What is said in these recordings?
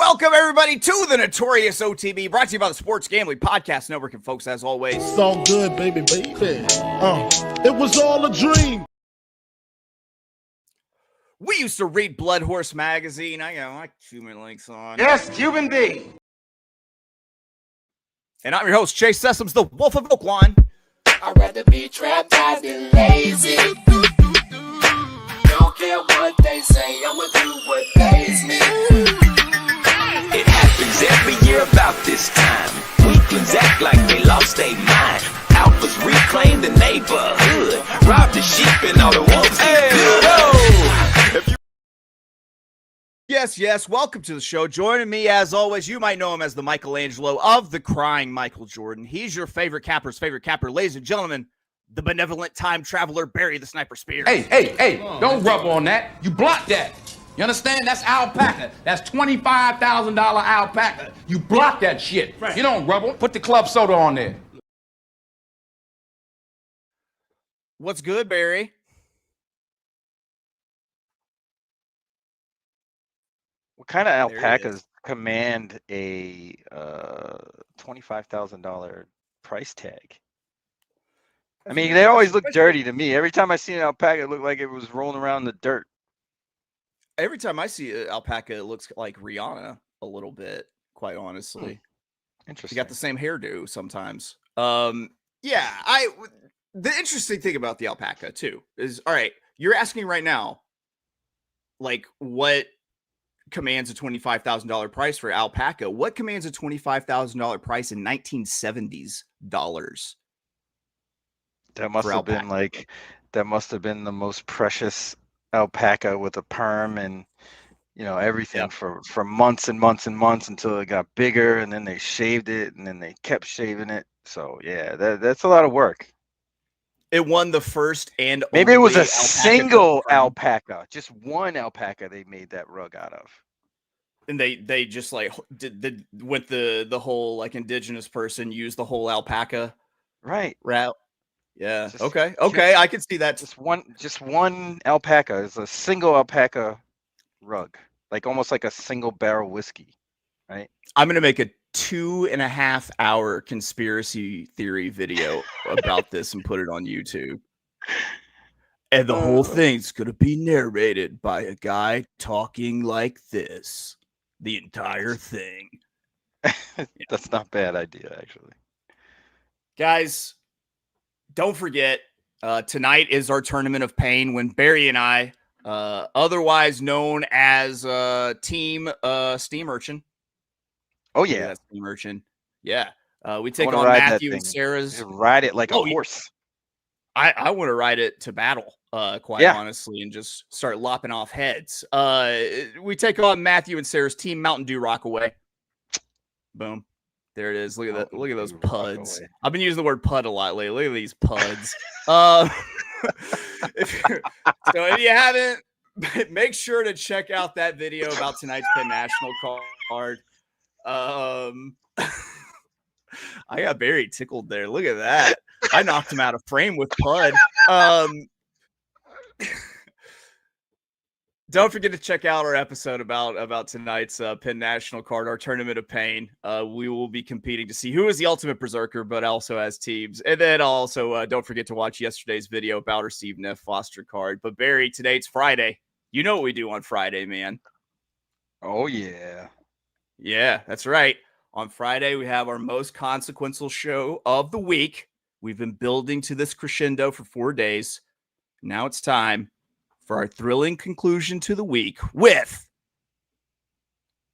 Welcome, everybody, to the Notorious OTB, brought to you by the Sports Gambling Podcast Network. And, folks, as always, it's all good, baby. It was all a dream. We used to read Blood Horse Magazine. I got my Cuban links on. Yes, Cuban B. And I'm your host, Chase Sessoms, the Wolf of Oaklawn. I'd rather be trapped than lazy. Don't care what they say, I'ma do what pays me. It happens every year about this time. Weaklings act like they lost their mind. Alphas reclaim the neighborhood. Rob the sheep and all the wolves get good. Yes. Welcome to the show. Joining me, as always, you might know him as the Michelangelo of the crying Michael Jordan. He's your favorite capper's favorite capper. Ladies and gentlemen, the benevolent time traveler, Barry the Sniper Spears. Hey, don't rub on that. You block that. You understand? That's Alpaca. That's $25,000 Alpaca. You block that shit. Right. You don't rubble. Put the club soda on there. What's good, Barry? What kind of alpacas command a $25,000 price tag? I mean, they always look dirty to me. Every time I see an alpaca, it looked like it was rolling around in the dirt. Every time I see an alpaca, it looks like Rihanna a little bit, quite honestly. Interesting. You got the same hairdo sometimes. The interesting thing about the alpaca, too, is, all right, you're asking right now, like, what commands a $25,000 price for alpaca? What commands a $25,000 price in 1970s dollars? That must have been the most precious alpaca with a perm and everything for months and months and months until it got bigger, and then they shaved it, and then they kept shaving it. So yeah, that's a lot of work. It won the first and maybe it was a alpaca single alpaca, just one alpaca they made that rug out of. And they just like went the whole like indigenous person used the whole alpaca route. Yeah. Okay. I can see that. Just one alpaca is a single alpaca rug, like almost like a single barrel whiskey, right? I'm gonna make a 2.5 hour conspiracy theory video about this and put it on YouTube. And the whole thing's gonna be narrated by a guy talking like this. The entire thing. That's not a bad idea, actually. Guys, don't forget, tonight is our Tournament of Pain when Barry and I, otherwise known as Team Steam Urchin. Oh, yeah. That's Steam Urchin. Yeah. We take on Matthew and Sarah's. You ride it like a horse. I want to ride it to battle, quite honestly, and just start lopping off heads. We take on Matthew and Sarah's Team Mountain Dew Rockaway. Boom. There it is. Look at that. Look at those puds. I've been using the word pud a lot lately. Look at these puds. If you haven't, make sure to check out that video about tonight's Penn National card. I got very tickled there. Look at that. I knocked him out of frame with pud. Don't forget to check out our episode about tonight's Penn National card, our Tournament of Pain. We will be competing to see who is the ultimate berserker, but also as teams. And then also don't forget to watch yesterday's video about our Steve Neff Foster card. But Barry, today it's Friday. You know what we do on Friday, man. Oh, yeah. Yeah, that's right. On Friday, we have our most consequential show of the week. We've been building to this crescendo for 4 days. Now it's time for our thrilling conclusion to the week with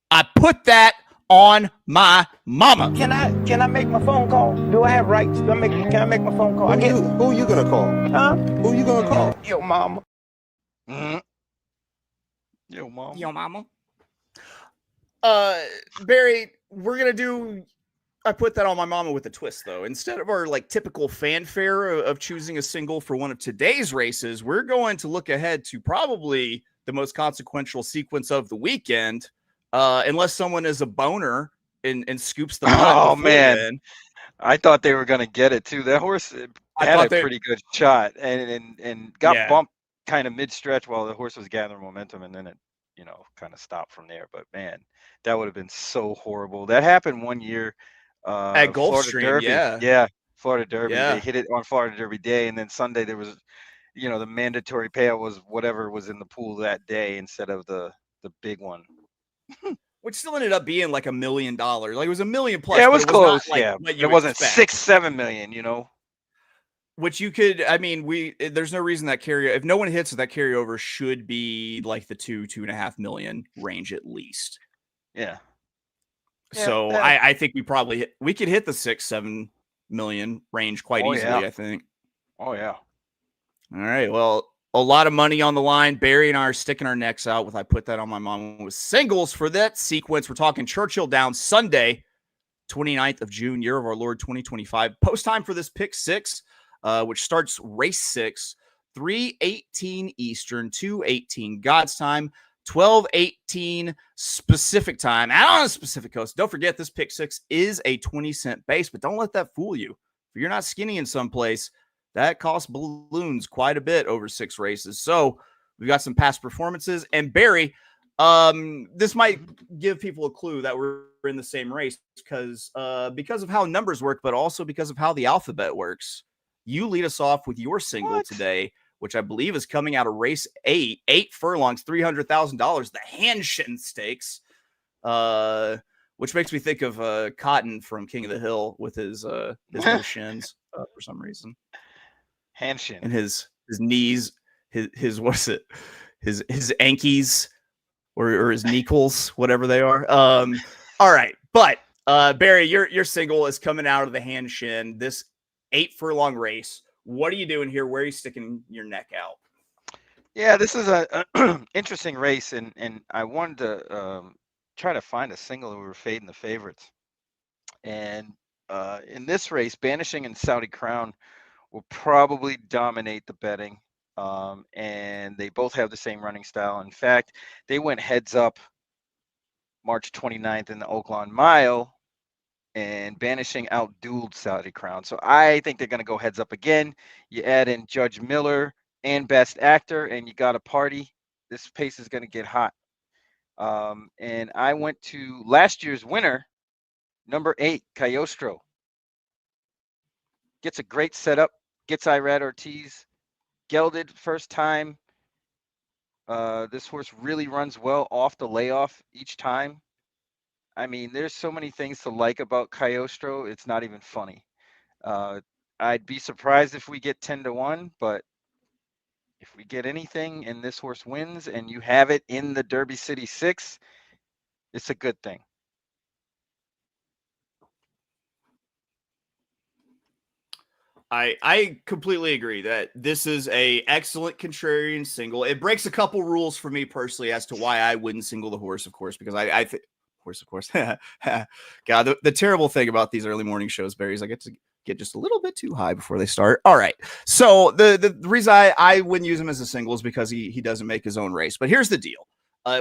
I Put That on My Mama. Can I make my phone call? Do I have rights? Can I make my phone call? Who you gonna call? Huh? Who you gonna call? Yo, mama. Mm-hmm. Yo, mama. Barry, we're gonna do I Put That on My Mama with a twist, though. Instead of our like typical fanfare of choosing a single for one of today's races, we're going to look ahead to probably the most consequential sequence of the weekend, unless someone is a boner and scoops the pot. Oh man, then. I thought they were gonna get it too. That horse had a pretty good shot and got bumped kind of mid stretch while the horse was gathering momentum, and then it kind of stop from there. But man, that would have been so horrible. That happened one year, At Florida Gulfstream, Derby. yeah. Yeah, Florida Derby. They Yeah. hit it on Florida Derby day, and then Sunday there was, the mandatory payout was whatever was in the pool that day instead of the big one. Which still ended up being like $1 million. Like it was $1 million plus. Yeah, it but was not close. like Yeah, what you it wasn't expect. 6-7 million. Which you could, I mean, there's no reason that if no one hits it, that carryover should be like the 2.5 million range at least. Yeah. So Yeah. I think we could hit the 6-7 million range quite easily. Yeah. I think. Oh yeah. All right. Well, a lot of money on the line. Barry and I are sticking our necks out with I Put That on My Mom with singles for that sequence. We're talking Churchill Downs Sunday, 29th of June, year of our Lord 2025. Post time for this pick 6, which starts race 6, 3:18 Eastern, 2:18 God's time, 12:18 specific time, and on a specific coast. Don't forget, this pick 6 is a 20-cent base, but don't let that fool you. If you're not skinny in someplace, that costs balloons quite a bit over 6 races. So we've got some past performances. And Barry, this might give people a clue that we're in the same race because of how numbers work, but also because of how the alphabet works. You lead us off with your single today, which I believe is coming out of race 8 furlongs, $300,000, the Fashiun Stakes, which makes me think of Cotton from King of the Hill with his little shins for some reason. Fashiun. And his knees, his what's it? His ankies or his kneekles, whatever they are. All right. But Barry, your single is coming out of the Fashiun, this 8 furlong race. What are you doing here? Where are you sticking your neck out? Yeah, this is a interesting race, and I wanted to try to find a single that we were fading the favorites. And in this race, Banishing and Saudi Crown will probably dominate the betting. And they both have the same running style. In fact, they went heads up March 29th in the Oaklawn Mile, and Banishing outdueled Saudi Crown. So I think they're going to go heads up again. You add in Judge Miller and Best Actor, and you got a party. This pace is going to get hot. And I went to last year's winner, number 8, Cagliostro. Gets a great setup, gets Irad Ortiz gelded first time. This horse really runs well off the layoff each time. I mean, there's so many things to like about Cagliostro. It's not even funny. I'd be surprised if we get 10-1, but if we get anything and this horse wins and you have it in the Derby City 6, it's a good thing. I completely agree that this is a excellent contrarian single. It breaks a couple rules for me personally as to why I wouldn't single the horse, of course, because I think of course. God, the terrible thing about these early morning shows, Barry, is I get to get just a little bit too high before they start. All right. So the reason I wouldn't use him as a single is because he doesn't make his own race. But here's the deal.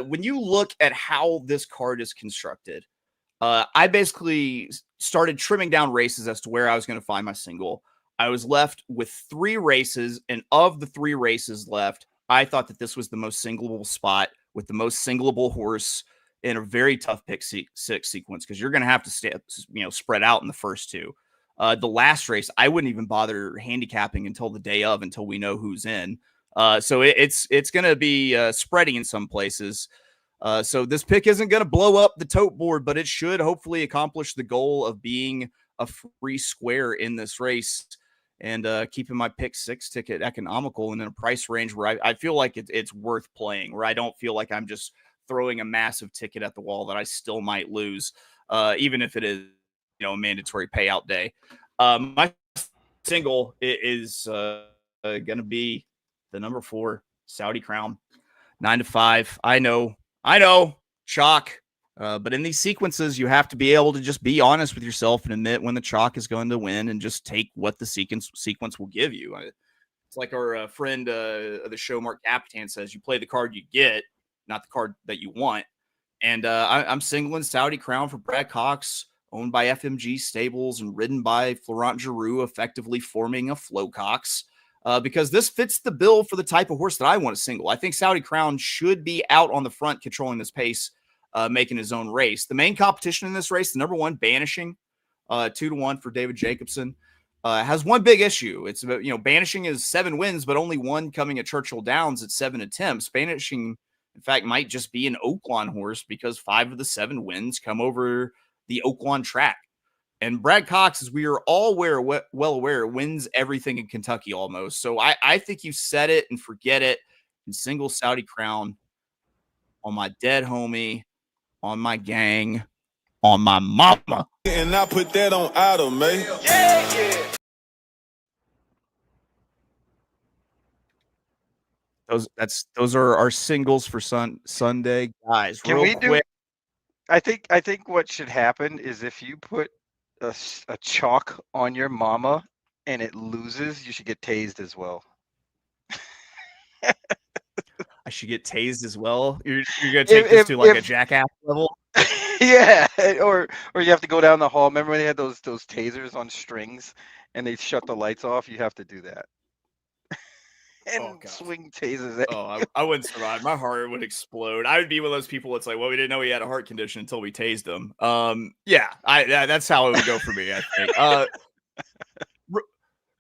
When you look at how this card is constructed, I basically started trimming down races as to where I was going to find my single. I was left with 3 races, and of the 3 races left, I thought that this was the most singleable spot with the most singleable horse in a very tough pick 6 sequence, because you're going to have to spread out in the first 2. The last race, I wouldn't even bother handicapping until the day of, until we know who's in. So it's going to be spreading in some places. So this pick isn't going to blow up the tote board, but it should hopefully accomplish the goal of being a free square in this race, and keeping my pick 6 ticket economical and in a price range where I feel like it's worth playing, where I don't feel like I'm just throwing a massive ticket at the wall that I still might lose, even if it is, a mandatory payout day. My single is going to be the number 4 Saudi Crown, 9-5. I know, chalk. But in these sequences, you have to be able to just be honest with yourself and admit when the chalk is going to win, and just take what the sequence will give you. It's like our friend of the show, Mark Capitan, says: you play the card you get, not the card that you want. And I'm singling Saudi Crown for Brad Cox, owned by FMG Stables and ridden by Florent Giroux, effectively forming a Flo Cox. because this fits the bill for the type of horse that I want to single. I think Saudi Crown should be out on the front, controlling this pace, making his own race. The main competition in this race, the number one, Banishing, 2-1 for David Jacobson, has one big issue. It's about, Banishing is 7 wins, but only one coming at Churchill Downs at 7 attempts. Banishing, in fact, might just be an Oaklawn horse because 5 of the 7 wins come over the Oaklawn track. And Brad Cox, as we are all well aware, wins everything in Kentucky almost. So I think you set it and forget it and single Saudi Crown on my dead homie, on my gang, on my mama. And I put that on Adam, man. Those are our singles for Sunday, guys. Can real we do? quick. I think what should happen is if you put a chalk on your mama and it loses, you should get tased as well. I should get tased as well. You're gonna take this to like a jackass level. Yeah, or you have to go down the hall. Remember when they had those tasers on strings and they shut the lights off? You have to do that. And swing tasers at you. I wouldn't survive. My heart would explode. I would be one of those people that's like, well, we didn't know he had a heart condition until we tased him. That's how it would go for me, I think.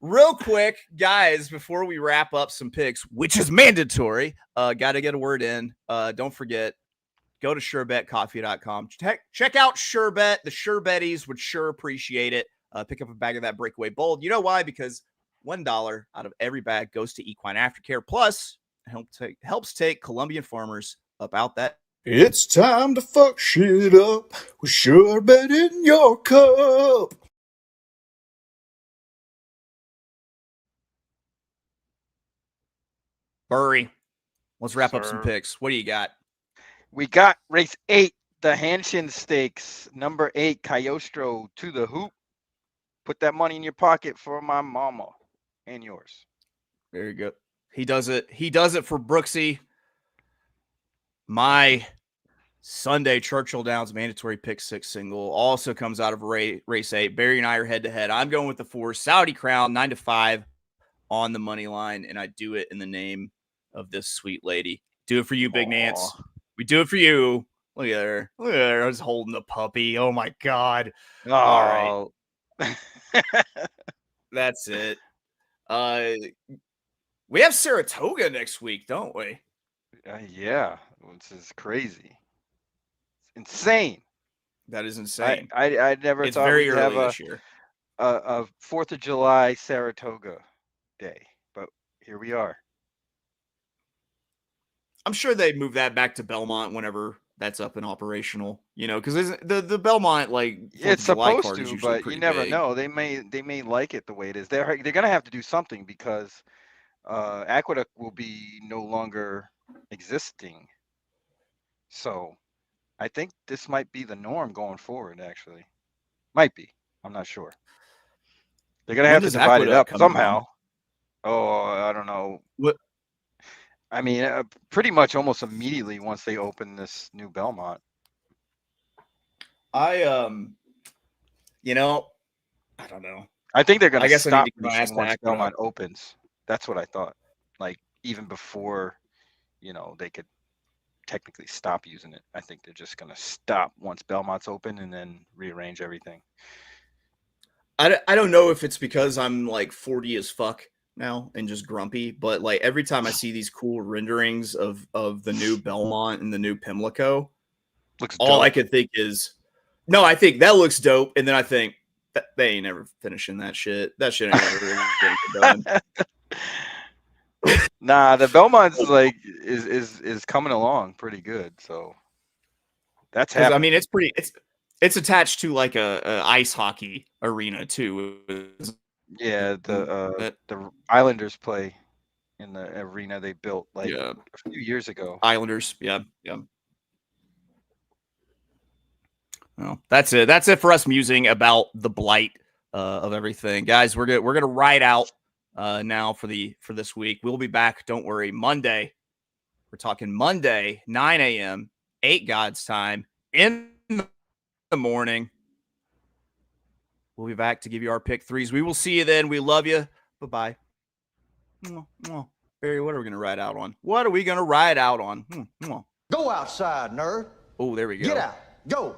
Real quick, guys, before we wrap up some picks, which is mandatory, got to get a word in. Don't forget, go to surebetcoffee.com. Check out SureBet. The SureBetties would sure appreciate it. Pick up a bag of that breakaway bold. You know why? Because $1 out of every bag goes to equine aftercare. Plus, helps take Colombian farmers about that. It's time to fuck shit up with SureBet in your cup. Burry, let's wrap up some picks. What do you got? We got race 8, the Hanshin Stakes, number 8, Cagliostro to the hoop. Put that money in your pocket for my mama and yours. Very good. He does it. He does it for Brooksy. My Sunday Churchill Downs mandatory pick 6 single also comes out of race 8. Barry and I are head to head. I'm going with the 4 Saudi Crown 9-5 on the money line, and I do it in the name of this sweet lady. Do it for you, Big Nance. We do it for you. Look at her. Look at her. I was holding the puppy. Oh my God. Oh. All right. That's it. We have Saratoga next week, don't we? Yeah, which is crazy. It's insane. That is insane. I never it's thought very we'd early have this year. A 4th of July Saratoga day, but here we are. I'm sure they move that back to Belmont whenever that's up and operational, because the Belmont, like, it's supposed to, but you never big. know. They may like it the way it is. They're gonna have to do something because Aqueduct will be no longer existing. So I think this might be the norm going forward, actually. Might be. I'm not sure. They're gonna have to divide it up somehow. Oh, I don't know. What? I mean, pretty much almost immediately once they open this new Belmont. I don't know. I think they're going to stop once Belmont opens. That's what I thought. Like, even before, they could technically stop using it. I think they're just going to stop once Belmont's open and then rearrange everything. I don't know if it's because I'm like 40 as fuck now and just grumpy, but like every time I see these cool renderings of the new Belmont and the new Pimlico, all I could think is, no, I think that looks dope, and then I think that they ain't never finishing that shit. That shit ain't ever done. Nah, the Belmont's like is coming along pretty good, so that's happening. I mean, it's attached to like a ice hockey arena too. Yeah, the Islanders play in the arena they built a few years ago. Islanders, yeah. Well, that's it. That's it for us musing about the blight of everything, guys. We're gonna ride out now for this week. We'll be back. Don't worry. Monday, we're talking Monday, 9 a.m., 8 God's time in the morning. We'll be back to give you our pick 3s. We will see you then. We love you. Bye-bye. Barry, what are we going to ride out on? What are we going to ride out on? Go outside, nerd. Oh, there we go. Get out. Go.